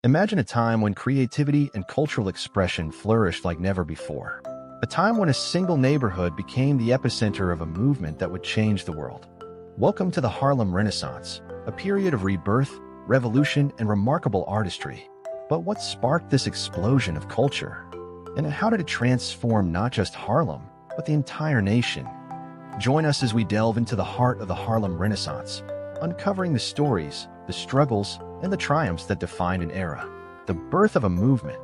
Imagine a time when creativity and cultural expression flourished like never before. A time when a single neighborhood became the epicenter of a movement that would change the world. Welcome to the Harlem Renaissance, a period of rebirth, revolution, and remarkable artistry. But what sparked this explosion of culture? And how did it transform not just Harlem, but the entire nation? Join us as we delve into the heart of the Harlem Renaissance, uncovering the stories, the struggles, and the triumphs that defined an era. The birth of a movement.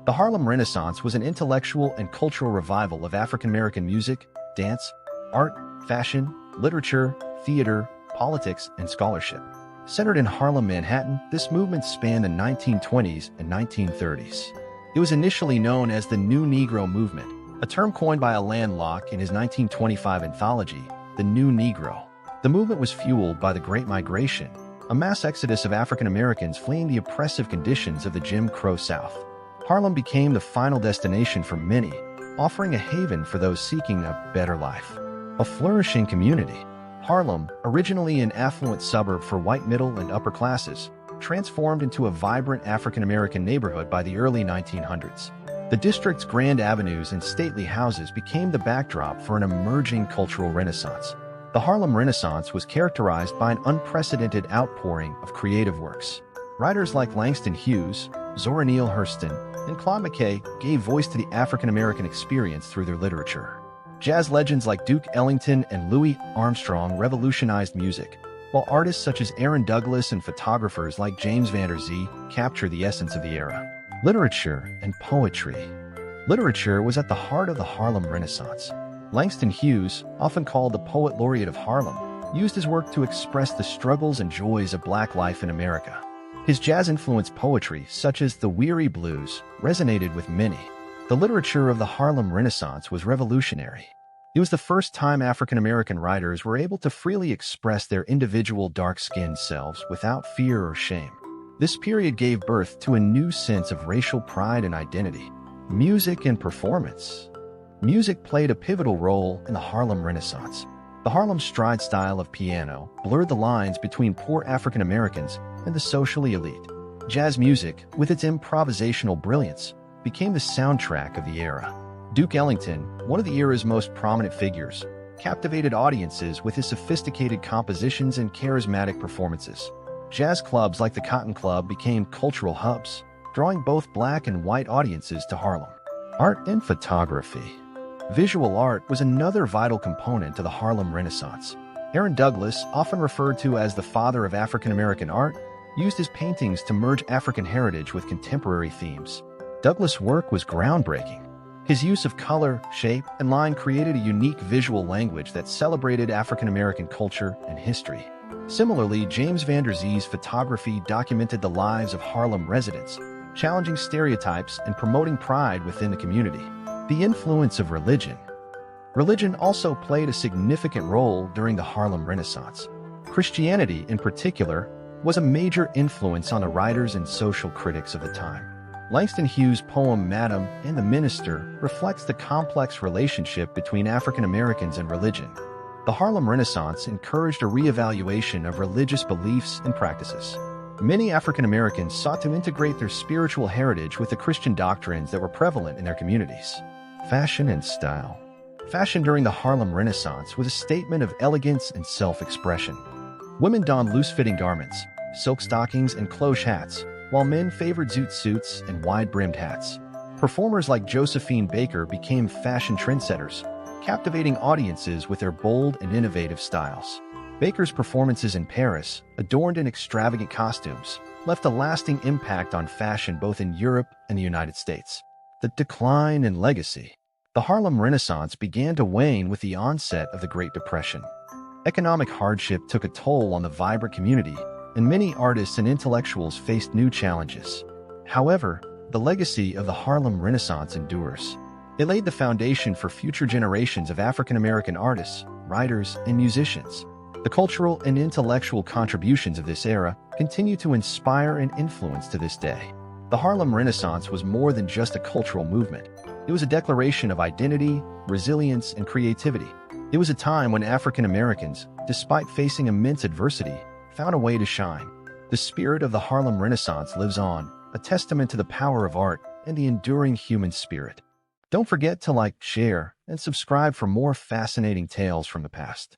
The Harlem Renaissance was an intellectual and cultural revival of African-American music, dance, art, fashion, literature, theater, politics, and scholarship. Centered in Harlem, Manhattan, this movement spanned the 1920s and 1930s. It was initially known as the New Negro Movement, a term coined by Alain Locke in his 1925 anthology, The New Negro. The movement was fueled by the Great Migration, a mass exodus of African Americans fleeing the oppressive conditions of the Jim Crow South. Harlem became the final destination for many, offering a haven for those seeking a better life. A flourishing community. Harlem, originally an affluent suburb for white middle and upper classes, transformed into a vibrant African American neighborhood by the early 1900s. The district's grand avenues and stately houses became the backdrop for an emerging cultural renaissance. The Harlem Renaissance was characterized by an unprecedented outpouring of creative works. Writers like Langston Hughes, Zora Neale Hurston, and Claude McKay gave voice to the African-American experience through their literature. Jazz legends like Duke Ellington and Louis Armstrong revolutionized music, while artists such as Aaron Douglas and photographers like James Van Der Zee captured the essence of the era. Literature and poetry. Literature was at the heart of the Harlem Renaissance. Langston Hughes, often called the Poet Laureate of Harlem, used his work to express the struggles and joys of Black life in America. His jazz-influenced poetry, such as the Weary Blues, resonated with many. The literature of the Harlem Renaissance was revolutionary. It was the first time African-American writers were able to freely express their individual dark-skinned selves without fear or shame. This period gave birth to a new sense of racial pride and identity. Music and performance. Music played a pivotal role in the Harlem Renaissance. The Harlem Stride style of piano blurred the lines between poor African Americans and the socially elite. Jazz music, with its improvisational brilliance, became the soundtrack of the era. Duke Ellington, one of the era's most prominent figures, captivated audiences with his sophisticated compositions and charismatic performances. Jazz clubs like the Cotton Club became cultural hubs, drawing both Black and white audiences to Harlem. Art and photography. Visual art was another vital component to the Harlem Renaissance. Aaron Douglas, often referred to as the father of African-American art, used his paintings to merge African heritage with contemporary themes. Douglas' work was groundbreaking. His use of color, shape, and line created a unique visual language that celebrated African-American culture and history. Similarly, James Van Der Zee's photography documented the lives of Harlem residents, challenging stereotypes and promoting pride within the community. The influence of religion. Religion also played a significant role during the Harlem Renaissance. Christianity, in particular, was a major influence on the writers and social critics of the time. Langston Hughes' poem Madam and the Minister reflects the complex relationship between African Americans and religion. The Harlem Renaissance encouraged a reevaluation of religious beliefs and practices. Many African Americans sought to integrate their spiritual heritage with the Christian doctrines that were prevalent in their communities. Fashion and style. Fashion during the Harlem Renaissance was a statement of elegance and self-expression. Women donned loose-fitting garments, silk stockings, and cloche hats, while men favored zoot suits and wide-brimmed hats. Performers like Josephine Baker became fashion trendsetters, captivating audiences with their bold and innovative styles. Baker's performances in Paris, adorned in extravagant costumes, left a lasting impact on fashion both in Europe and the United States. The decline and legacy. The Harlem Renaissance began to wane with the onset of the Great Depression. Economic hardship took a toll on the vibrant community, and many artists and intellectuals faced new challenges. However, the legacy of the Harlem Renaissance endures. It laid the foundation for future generations of African-American artists, writers, and musicians. The cultural and intellectual contributions of this era continue to inspire and influence to this day. The Harlem Renaissance was more than just a cultural movement. It was a declaration of identity, resilience, and creativity. It was a time when African Americans, despite facing immense adversity, found a way to shine. The spirit of the Harlem Renaissance lives on, a testament to the power of art and the enduring human spirit. Don't forget to like, share, and subscribe for more fascinating tales from the past.